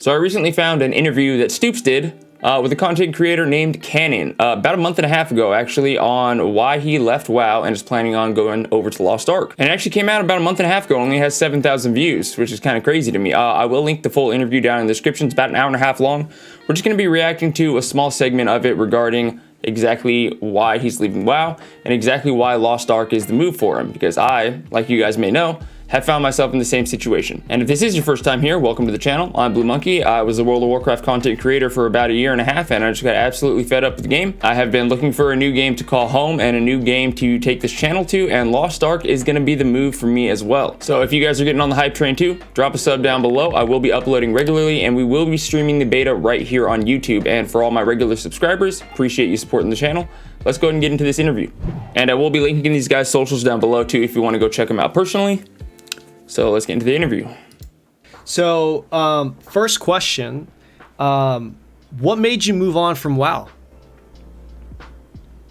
So I recently found an interview that Stoopzz did with a content creator named Cannon about a month and a half ago, actually, on why he left WoW and is planning on going over to Lost Ark. And it actually came out about a month and a half ago, only has 7,000 views, which is kind of crazy to me. I will link the full interview down in the description. It's about an hour and a half long. We're just going to be reacting to a small segment of it regarding exactly why he's leaving WoW and exactly why Lost Ark is the move for him, because I, like you guys may know, have found myself in the same situation. And if this is your first time here, welcome to the channel. I'm Blue Monkey. I was a World of Warcraft content creator for about a year and a half, and I just got absolutely fed up with the game. I have been looking for a new game to call home and a new game to take this channel to, and Lost Ark is gonna be the move for me as well. So if you guys are getting on the hype train too, drop a sub down below. I will be uploading regularly, and we will be streaming the beta right here on YouTube. And for all my regular subscribers, appreciate you supporting the channel. Let's go ahead and get into this interview. And I will be linking these guys' socials down below too if you wanna go check them out personally. So let's get into the interview. So first question, what made you move on from WoW?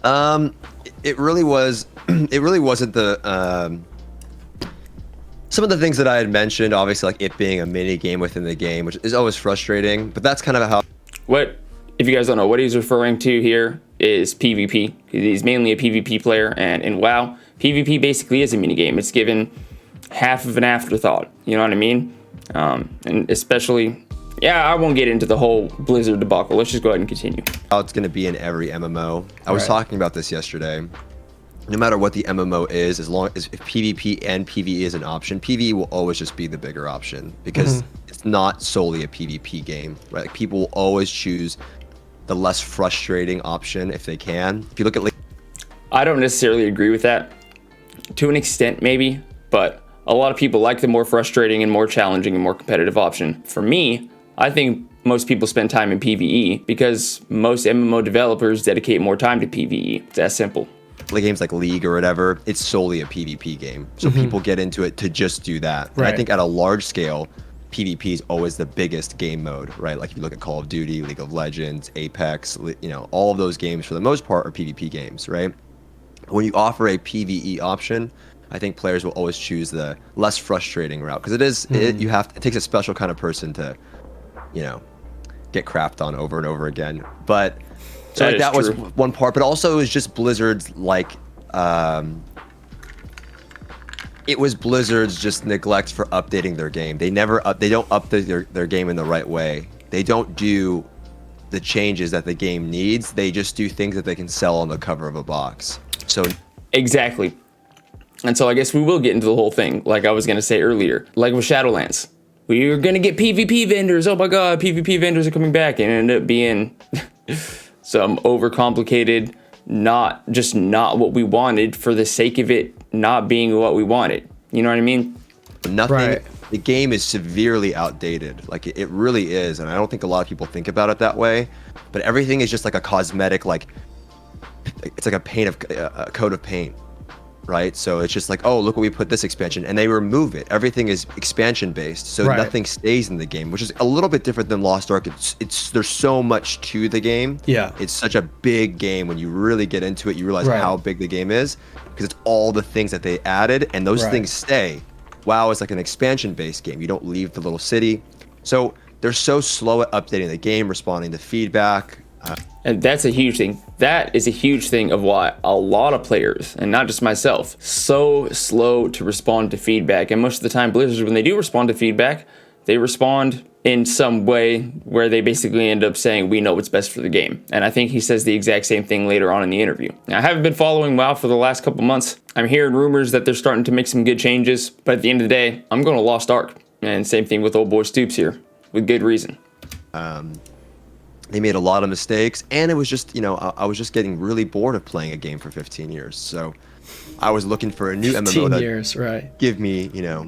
It really wasn't the some of the things that I had mentioned, obviously, like it being a mini game within the game, which is always frustrating, but that's kind of how. What, if you guys don't know, what he's referring to here is PvP. He's mainly a PvP player, and in WoW, PvP basically is a mini game. It's given half of an afterthought, you know what I mean? And especially, yeah, I won't get into the whole Blizzard debacle. Let's just go ahead and continue. How it's going to be in every MMO. I was talking about this yesterday. No matter what the MMO is, as long as if PvP and PvE is an option, PvE will always just be the bigger option because it's not solely a PvP game, right? Like, people will always choose the less frustrating option if they can. If you look at, I don't necessarily agree with that, to an extent maybe, but a lot of people like the more frustrating and more challenging and more competitive option. For me, I think most people spend time in PvE because most MMO developers dedicate more time to PvE. It's that simple. Games like League or whatever, it's solely a PvP game. So people get into it to just do that. And I think at a large scale, PvP is always the biggest game mode, right? Like if you look at Call of Duty, League of Legends, Apex, you know, all of those games for the most part are PvP games, right? When you offer a PvE option, I think players will always choose the less frustrating route because it takes a special kind of person to, you know, get crapped on over and over again. But so like, that was one part, but also it was just Blizzard's it was Blizzard's just neglect for updating their game. They don't update their game in the right way. They don't do the changes that the game needs. They just do things that they can sell on the cover of a box. So exactly. And so I guess we will get into the whole thing, like I was going to say earlier, like with Shadowlands. We were going to get PvP vendors. Oh my God, PvP vendors are coming back. And it ended up being some overcomplicated, not what we wanted for the sake of it not being what we wanted. You know what I mean? Nothing. Right. The game is severely outdated. Like it really is. And I don't think a lot of people think about it that way. But everything is just like a cosmetic, like it's like a coat of paint. Right, so it's just like, oh, look what we put this expansion, and they remove it. Everything is expansion based, so nothing stays in the game, which is a little bit different than Lost Ark. It's there's so much to the game. Yeah, it's such a big game. When you really get into it, you realize how big the game is because it's all the things that they added, and those things stay. WoW is like an expansion based game. You don't leave the little city, so they're so slow at updating the game, responding to feedback. And that's a huge thing. That is a huge thing of why a lot of players, and not just myself, so slow to respond to feedback. And most of the time, Blizzard, when they do respond to feedback, they respond in some way where they basically end up saying, we know what's best for the game. And I think he says the exact same thing later on in the interview. Now, I haven't been following WoW for the last couple months. I'm hearing rumors that they're starting to make some good changes. But at the end of the day, I'm going to Lost Ark. And same thing with old boy Stoopzz here, with good reason. They made a lot of mistakes, and it was just, you know, I was just getting really bored of playing a game for 15 years. So I was looking for a new MMO that give me, you know,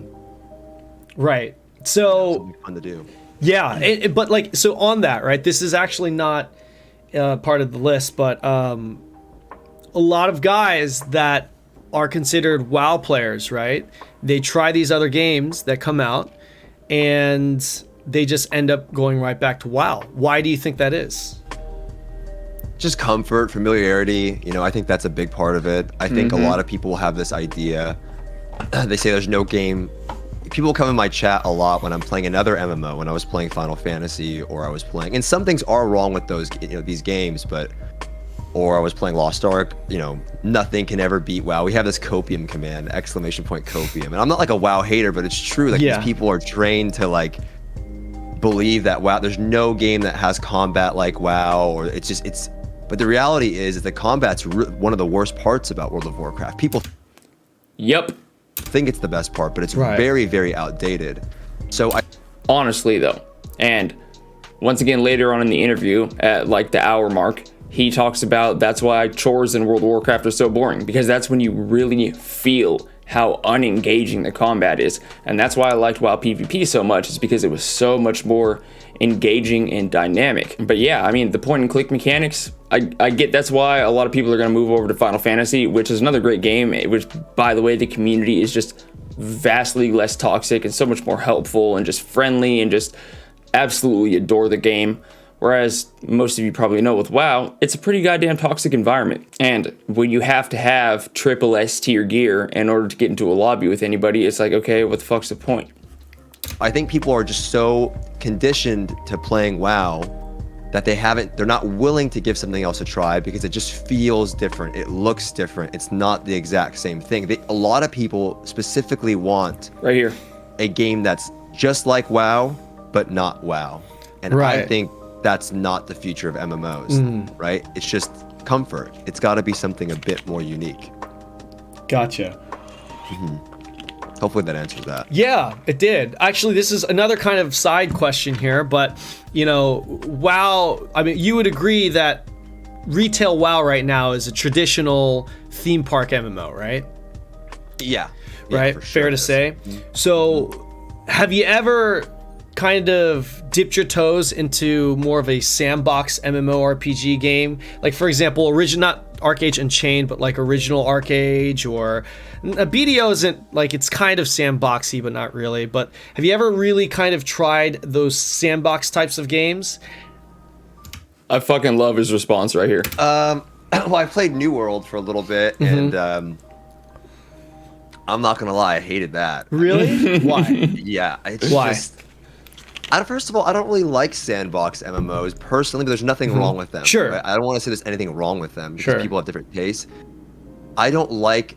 so something fun to do. Yeah, but like, so on that, right, this is actually not part of the list, but a lot of guys that are considered WoW players, right, they try these other games that come out, and they just end up going right back to WoW. Why do you think that is? Just comfort, familiarity. You know, I think that's a big part of it. I think a lot of people have this idea. They say there's no game people come in my chat a lot when I'm playing another MMO, when I was playing Final Fantasy, or I was playing, and some things are wrong with those, these games, but, or I was playing Lost Ark, nothing can ever beat WoW. We have this copium command, ! Copium. And I'm not like a WoW hater, but it's true. Like, these people are trained to like believe that WoW, there's no game that has combat like WoW, or but the reality is that the combat's one of the worst parts about World of Warcraft. People think it's the best part, but it's very, very outdated. So honestly though, and once again later on in the interview at like the hour mark, he talks about that's why chores in World of Warcraft are so boring, because that's when you really feel how unengaging the combat is. And that's why I liked WoW PvP so much, is because it was so much more engaging and dynamic. But yeah, I mean, the point and click mechanics, I get that's why a lot of people are going to move over to Final Fantasy, which is another great game, which, by the way, the community is just vastly less toxic and so much more helpful and just friendly, and just absolutely adore the game. Whereas most of you probably know with WoW, it's a pretty goddamn toxic environment. And when you have to have triple S tier gear in order to get into a lobby with anybody, it's like, okay, what the fuck's the point? I think people are just so conditioned to playing WoW that they're not willing to give something else a try, because it just feels different. It looks different. It's not the exact same thing. A lot of people specifically want right here a game that's just like WoW, but not WoW. And I think that's not the future of MMOs, right? It's just comfort. It's got to be something a bit more unique. Gotcha. Hopefully that answers that. Yeah, it did. Actually, this is another kind of side question here, but WoW, I mean, you would agree that retail WoW right now is a traditional theme park MMO, right? Yeah. Right? For sure Fair to say. So, have you ever kind of dipped your toes into more of a sandbox MMORPG game? Like, for example, not ArcAge Unchained, but like original ArcAge, or BDO isn't like, it's kind of sandboxy, but not really. But have you ever really kind of tried those sandbox types of games? I fucking love his response right here. Well, I played New World for a little bit, and I'm not gonna lie, I hated that. Really? Why? Yeah. Why? First of all, I don't really like sandbox MMOs personally, but there's nothing wrong with them. Sure. Right? I don't want to say there's anything wrong with them, because people have different tastes. I don't like,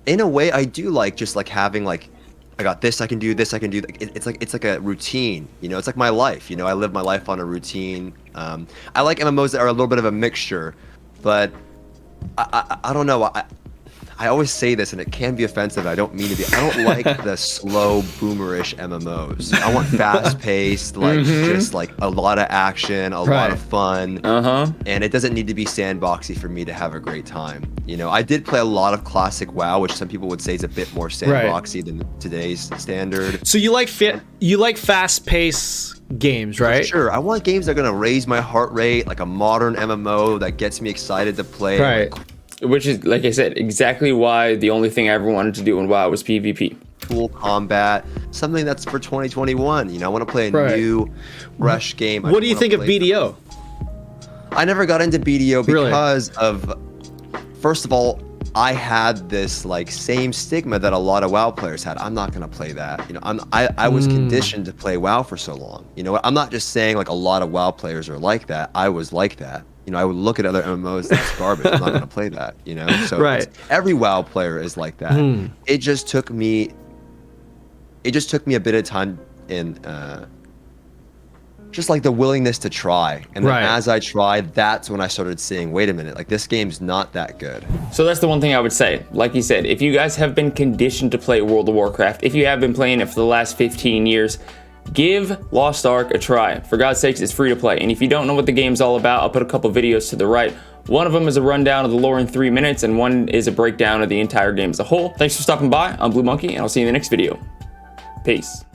in a way, I do like just like having like, I got this, I can do this, I can do. It's like a routine, It's like my life, I live my life on a routine. I like MMOs that are a little bit of a mixture, but I don't know. I always say this, and it can be offensive. I don't mean to be. I don't like the slow, boomerish MMOs. I want fast-paced, like just like a lot of action, a lot of fun, and it doesn't need to be sandboxy for me to have a great time. I did play a lot of classic WoW, which some people would say is a bit more sandboxy than today's standard. So you like fast-paced games, right? Sure. I want games that are gonna raise my heart rate, like a modern MMO that gets me excited to play. Right. Which is, like I said, exactly why the only thing I ever wanted to do in WoW was PvP. Cool combat, something that's for 2021. I want to play a new, fresh game. What do you think of BDO? I never got into BDO because of, first of all, I had this like same stigma that a lot of WoW players had. I'm not gonna play that. I was conditioned to play WoW for so long. I'm not just saying like a lot of WoW players are like that. I was like that. I would look at other MMOs, that's garbage. I'm not going to play that, So every WoW player is like that. It just took me a bit of time in just like the willingness to try. And then as I tried, that's when I started seeing, wait a minute, like this game's not that good. So that's the one thing I would say. Like you said, if you guys have been conditioned to play World of Warcraft, if you have been playing it for the last 15 years, give Lost Ark a try. For God's sakes, it's free to play. And if you don't know what the game's all about, I'll put a couple videos to the right. One of them is a rundown of the lore in 3 minutes, and one is a breakdown of the entire game as a whole. Thanks for stopping by. I'm Blue Monkey, and I'll see you in the next video. Peace.